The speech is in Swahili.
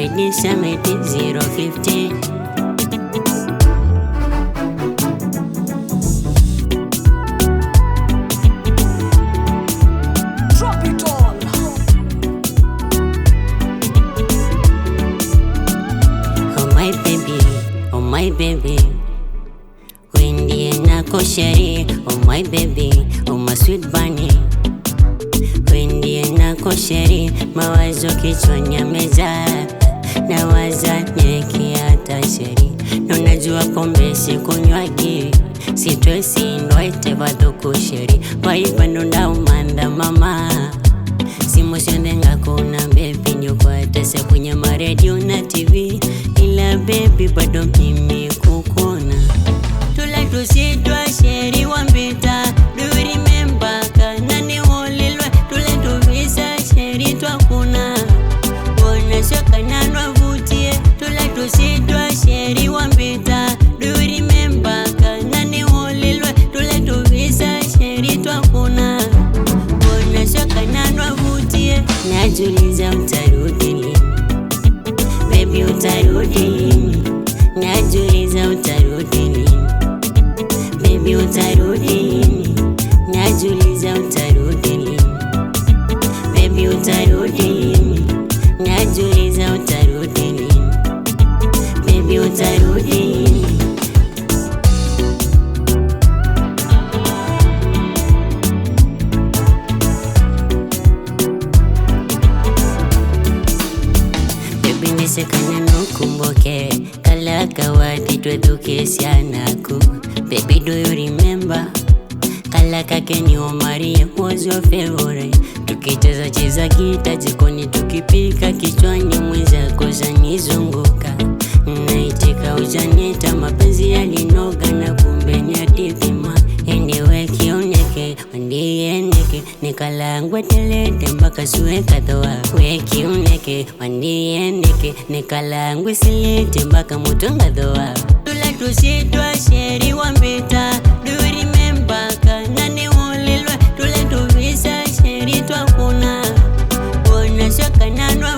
Lady Summit 050. Oh my baby, when the nako sheri. Oh my baby, oh my sweet bunny, when the nako sheri. Mawazo kichwani yamejaa, nawaza nikiata sheri. Unajua pombe sikunywagi, sitwesi ndoite bado kusheri. Waipando ndaumanda mama, simusiondenga kuna baby nyokwatese kwenye maredio na TV. Ila baby bado mimi kukuna. Tula tusitwa sheri wambita. Do you remember kanani wolilwe. Tula tuvisa sheri twakuna. Wana shoka nanwa vutie. Tula tusitwa sheri wambita. Do you remember kanani wolilwe. Tula tuvisa sheri twakuna. Wana shoka nanwa vutie. Najuliza utarudi lini baby, utarudi lini? Najuliza utarudi lini baby, utarudi lini? Najuliza utarudi lini baby, utarudi lini? Najuliza utarudi lini baby, utarudi lini? Nisekana nukumbuke kala kawati twetukesianaku. Baby, do you remember kala kakeni Omari was your favorite. Tukicheza cheza gita jikoni, tukipika kichwani mwenzako zanizunguka. Naitika ujanita, mapenzi yalinoga na kumbe ni atipima. Anyway kioneke wandieneke, nikalangwe telete mpaka suweka toa. We kioneke wandieneke, nikalangwe silete mpaka mutunga doa. Tula tusitwa sheri wambita. Do you remember kanani wolilwe. Tula tuvisa sheri twakuna. Wana shoka nanwa